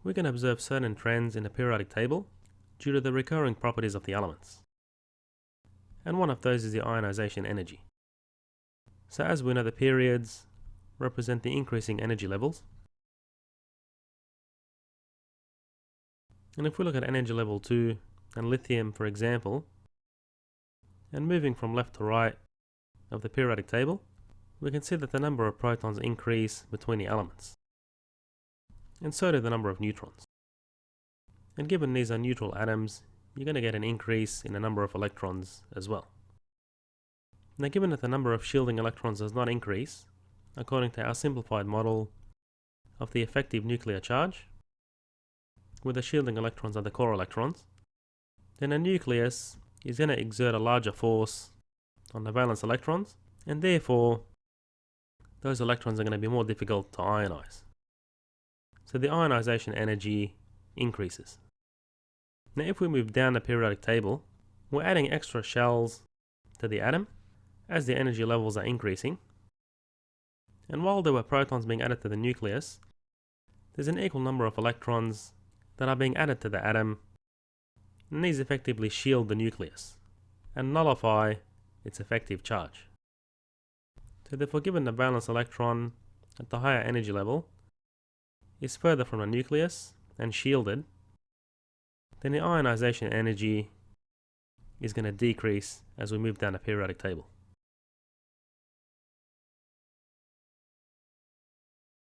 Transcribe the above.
we can observe certain trends in the periodic table due to the recurring properties of the elements. And one of those is the ionization energy. So as we know, the periods represent the increasing energy levels. And if we look at energy level 2 and lithium, for example, and moving from left to right of the periodic table, we can see that the number of protons increase between the elements, and so do the number of neutrons. And given these are neutral atoms, you're going to get an increase in the number of electrons as well. Now, given that the number of shielding electrons does not increase, according to our simplified model of the effective nuclear charge, where the shielding electrons are the core electrons, then a nucleus is going to exert a larger force on the valence electrons, and therefore those electrons are going to be more difficult to ionize. So the ionization energy increases. Now if we move down the periodic table, we're adding extra shells to the atom as the energy levels are increasing. And while there were protons being added to the nucleus, there's an equal number of electrons that are being added to the atom, and these effectively shield the nucleus and nullify its effective charge. So therefore, given the valence electron at the higher energy level is further from the nucleus and shielded, then the ionization energy is going to decrease as we move down the periodic table.